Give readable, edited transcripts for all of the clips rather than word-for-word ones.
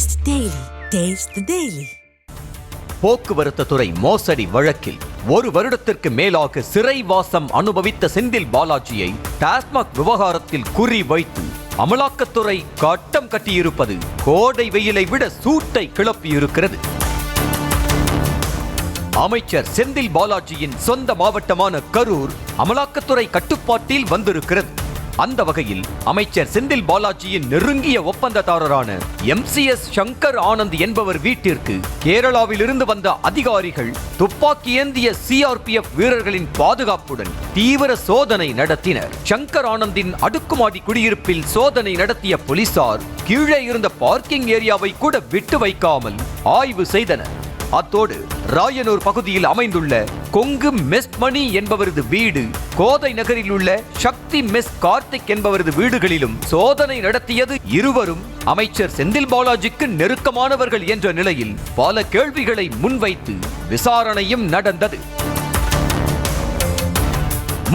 Taste Daily. Taste the Daily. போக்குவரத்து துறை மோசடி வழக்கில் 1 வருடத்திற்கு மேலாக சிறைவாசம் அனுபவித்த செந்தில் பாலாஜியை டாஸ்மாக் விவகாரத்தில் குறி வைத்து அமலாக்கத்துறை கட்டம் கட்டியிருப்பது கோடை வெயிலை விட சூட்டை கிளப்பியிருக்கிறது. அமைச்சர் செந்தில் பாலாஜியின் சொந்த மாவட்டமான கரூர் அமலாக்கத்துறை கட்டுப்பாட்டில் வந்திருக்கிறது. அந்த வகையில் அமைச்சர் செந்தில் பாலாஜியின் நெருங்கிய ஒப்பந்ததாரரான MCS சங்கர் ஆனந்த் என்பவர் வீட்டிற்கு கேரளாவிலிருந்து வந்த அதிகாரிகள் துப்பாக்கி ஏந்திய CRPF வீரர்களின் பாதுகாப்புடன் தீவிர சோதனை நடத்தினர். சங்கர் ஆனந்தின் அடுக்குமாடி குடியிருப்பில் சோதனை நடத்திய போலீசார் கீழே இருந்த பார்க்கிங் ஏரியாவை கூட விட்டு வைக்காமல் ஆய்வு செய்தனர். அத்தோடு ராயனூர் பகுதியில் அமைந்துள்ள கொங்கு மெஸ் மணி என்பவரது வீடு, கோதை நகரில் உள்ள சக்தி மெஸ் கார்த்திக் என்பவரது வீடுகளிலும் சோதனை நடத்தியது. இருவரும் அமைச்சர் செந்தில் பாலாஜிக்கு நெருக்கமானவர்கள் என்ற நிலையில் பல கேள்விகளை முன்வைத்து விசாரணையும் நடந்தது.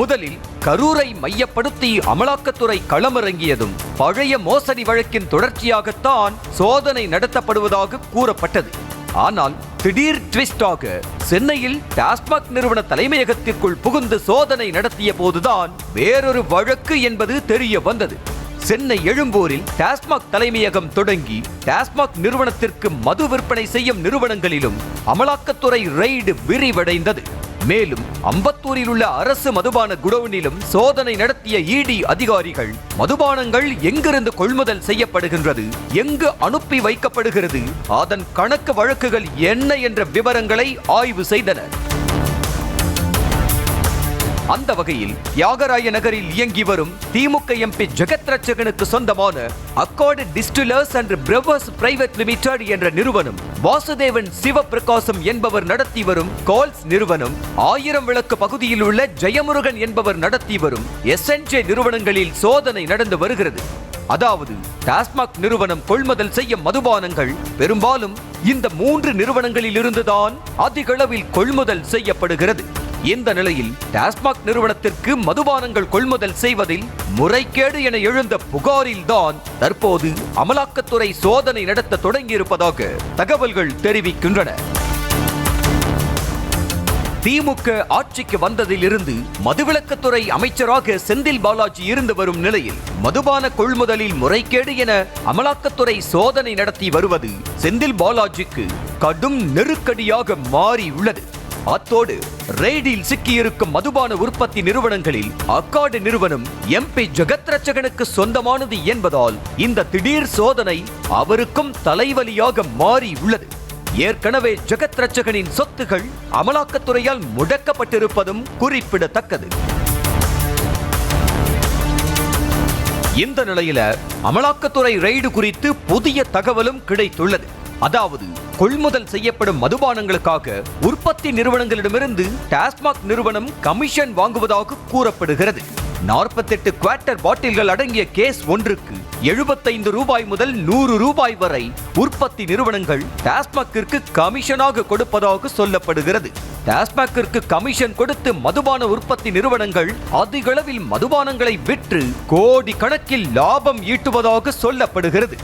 முதலில் கரூரை மையப்படுத்தி அமலாக்கத்துறை களமிறங்கியதும் பழைய மோசடி வழக்கின் தொடர்ச்சியாகத்தான் சோதனை நடத்தப்படுவதாக கூறப்பட்டது. ஆனால் திடீர் ட்விஸ்டாக சென்னையில் டாஸ்மாக் நிறுவன தலைமையகத்திற்குள் புகுந்து சோதனை நடத்திய போதுதான் வேறொரு வழக்கு என்பது தெரிய வந்தது. சென்னை எழும்பூரில் டாஸ்மாக் தலைமையகம் தொடங்கி டாஸ்மாக் நிறுவனத்திற்கு மது விற்பனை செய்யும் நிறுவனங்களிலும் அமலாக்கத்துறை ரெய்டு விரிவடைந்தது. மேலும் அம்பத்தூரில் உள்ள அரசு மதுபான குடோனிலும் சோதனை நடத்திய ED அதிகாரிகள் மதுபானங்கள் எங்கிருந்து கொள்முதல் செய்யப்படுகின்றது, எங்கு அனுப்பி வைக்கப்படுகிறது, அதன் கணக்கு வழக்குகள் என்ன என்ற விவரங்களை ஆய்வு செய்தனர். அந்த வகையில் தியாகராய நகரில் இயங்கி வரும் திமுக MP ஜெகத் ரட்சகனுக்கு சொந்தமான அக்கார்டு டிஸ்டிலர்ஸ் அண்ட் பிரவர்ஸ் பிரைவேட் லிமிடெட் என்ற நிறுவனம், வாசுதேவன் சிவபிரகாசம் என்பவர் நடத்தி வரும் கோல்ஸ் நிறுவனம், 1000 விளக்கு பகுதியில் உள்ள ஜெயமுருகன் என்பவர் நடத்தி வரும் SNJ நிறுவனங்களில் சோதனை நடந்து வருகிறது. அதாவது டாஸ்மாக் நிறுவனம் கொள்முதல் செய்யும் மதுபானங்கள் பெரும்பாலும் இந்த 3 நிறுவனங்களில் இருந்துதான் அதிக அளவில் கொள்முதல் செய்யப்படுகிறது. இந்த நிலையில் டாஸ்மாக் நிறுவனத்திற்கு மதுபானங்கள் கொள்முதல் செய்வதில் முறைகேடு என எழுந்த புகாரில் தான் தற்போது அமலாக்கத்துறை சோதனை நடத்த தொடங்கியிருப்பதாக தகவல்கள் தெரிவிக்கின்றன. திமுக ஆட்சிக்கு வந்ததிலிருந்து மதுவிலக்குத்துறை அமைச்சராக செந்தில் பாலாஜி இருந்து வரும் நிலையில் மதுபான கொள்முதலில் முறைகேடு என அமலாக்கத்துறை சோதனை நடத்தி வருவது செந்தில் பாலாஜிக்கு கடும் நெருக்கடியாக மாறியுள்ளது. அத்தோடு ரெய்டில் சிக்கியிருக்கும் மதுபான உற்பத்தி நிறுவனங்களில் அக்கார்டு நிறுவனம் MP ஜெகத் ரட்சகனுக்கு சொந்தமானது என்பதால் இந்த திடீர் சோதனை அவருக்கும் தலைவலியாக மாறியுள்ளது. ஏற்கனவே ஜெகத் ரட்சகனின் சொத்துகள் அமலாக்கத்துறையால் முடக்கப்பட்டிருப்பதும் குறிப்பிடத்தக்கது. இந்த நிலையில அமலாக்கத்துறை ரெய்டு குறித்து புதிய தகவலும் கிடைத்துள்ளது. அதாவது கொள்முதல் செய்யப்படும் மதுபானங்களுக்காக உற்பத்தி நிறுவனங்களிடமிருந்து டாஸ்மாக் நிறுவனம் கமிஷன் வாங்குவதாக கூறப்படுகிறது. 48 குவார்ட்டர் பாட்டில்கள் அடங்கிய கேஸ் ஒன்றுக்கு 75 ரூபாய் முதல் 100 ரூபாய் வரை உற்பத்தி நிறுவனங்கள் டாஸ்மாக்கிற்கு கமிஷனாக கொடுப்பதாக சொல்லப்படுகிறது. டாஸ்மாக்கிற்கு கமிஷன் கொடுத்து மதுபான உற்பத்தி நிறுவனங்கள் அதிக அளவில் மதுபானங்களை விற்று கோடி கணக்கில் லாபம் ஈட்டுவதாக சொல்லப்படுகிறது.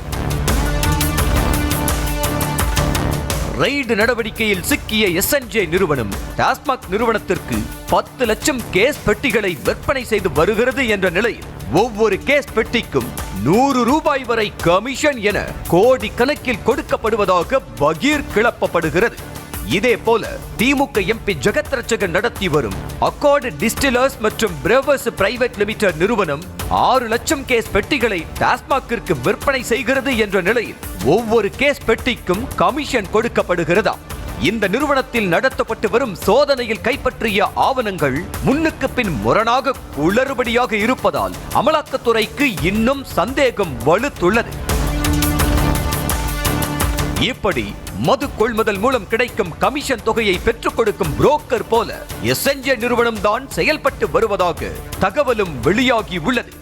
ரெய்டு நடவடிக்கையில் சிக்கிய SNJ நிறுவனம் டாஸ்மாக் நிறுவனத்திற்கு 10 லட்சம் கேஸ் பெட்டிகளை விற்பனை செய்து வருகிறது என்ற நிலையில் ஒவ்வொரு கேஸ் பெட்டிக்கும் 100 ரூபாய் வரை கமிஷன் என கோடி கணக்கில் கொடுக்கப்படுவதாக பகீர் கிளப்பப்படுகிறது. இதே போல திமுக MP ஜெகத் ரட்சகன் நடத்தி வரும் அக்கார்டு டிஸ்டிலர்ஸ் மற்றும் பிரவர்ஸ் பிரைவேட் லிமிடெட் நிறுவனம் 6 லட்சம் கேஸ் பெட்டிகளை டாஸ்மாக்கிற்கு விற்பனை செய்கிறது என்ற நிலையில் ஒவ்வொரு கேஸ் பெட்டிக்கும் கமிஷன் கொடுக்கப்படுகிறதா? இந்த நிறுவனத்தில் நடத்தப்பட்டு வரும் சோதனையில் கைப்பற்றிய ஆவணங்கள் முன்னுக்கு பின் முரணாக குளறுபடியாக இருப்பதால் அமலாக்கத்துறைக்கு இன்னும் சந்தேகம் வலுத்துள்ளது. இப்படி மது கொள்முதல் மூலம் கிடைக்கும் கமிஷன் தொகையை பெற்றுக் கொடுக்கும் புரோக்கர் போல SNJ நிறுவனம் தான் செயல்பட்டு வருவதாக தகவலும் வெளியாகி உள்ளது.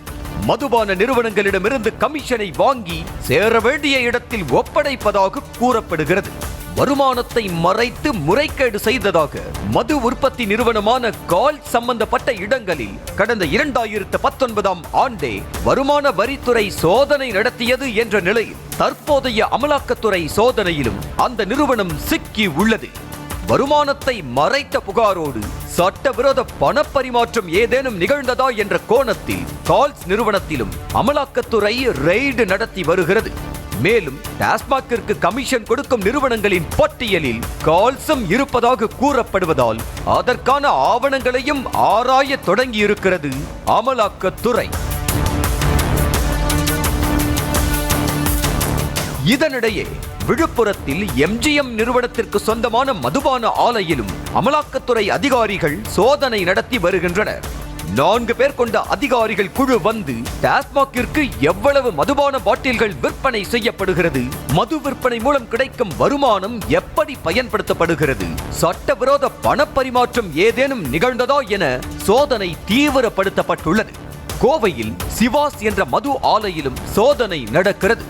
மதுபான நிறுவனங்களிடமிருந்து கமிஷனை வாங்கி சேர வேண்டிய இடத்தில் ஒப்படைப்பதாக கூறப்படுகிறது. வருமானத்தை மறைத்து முறைகேடு செய்ததாக மது உற்பத்தி நிறுவனமான கால் சம்பந்தப்பட்ட இடங்களில் கடந்த 2019ஆம் ஆண்டே வருமான வரித்துறை சோதனை நடத்தியது என்ற நிலையில் தற்போதைய அமலாக்கத்துறை சோதனையிலும் அந்த நிறுவனம் சிக்கி உள்ளது. வருமானத்தை மறைத்த புகாரோடு சட்டவிரோத பணப்பரிமாற்றம் ஏதேனும் நிகழ்ந்ததா என்ற கோணத்தில் கால்ஸ் நிறுவனத்திலும் அமலாக்கத்துறை ரெய்டு நடத்தி வருகிறது. மேலும் டாஸ்மாகிற்கு கமிஷன் கொடுக்கும் நிறுவனங்களின் பட்டியலில் கால்ஸும் இருப்பதாக கூறப்படுவதால் அதற்கான ஆவணங்களையும் ஆராய தொடங்கியிருக்கிறது அமலாக்கத்துறை. இதனிடையே விழுப்புரத்தில் எம்ஜிஎம் நிறுவனத்திற்கு சொந்தமான மதுபான ஆலையிலும் அமலாக்கத்துறை அதிகாரிகள் சோதனை நடத்தி வருகின்றனர். 4 பேர் கொண்ட அதிகாரிகள் குழு வந்து டாஸ்மாகிற்கு எவ்வளவு மதுபான பாட்டில்கள் விற்பனை செய்யப்படுகிறது, மது விற்பனை மூலம் கிடைக்கும் வருமானம் எப்படி பயன்படுத்தப்படுகிறது, சட்டவிரோத பணப்பரிமாற்றம் ஏதேனும் நிகழ்ந்ததா என சோதனை தீவிரப்படுத்தப்பட்டுள்ளது. கோவையில் சிவாஸ் என்ற மது ஆலையிலும் சோதனை நடக்கிறது.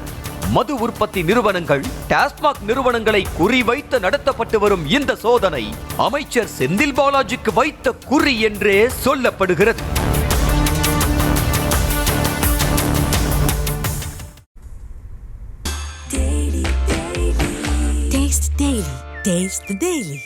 மது உற்பத்தி நிறுவனங்கள் டாஸ்மாக் நிறுவனங்களை குறிவைத்து நடத்தப்பட்டு வரும் இந்த சோதனை அமைச்சர் செந்தில் பாலாஜிக்கு வைத்த குறி என்றே சொல்லப்படுகிறது. Taste the Daily.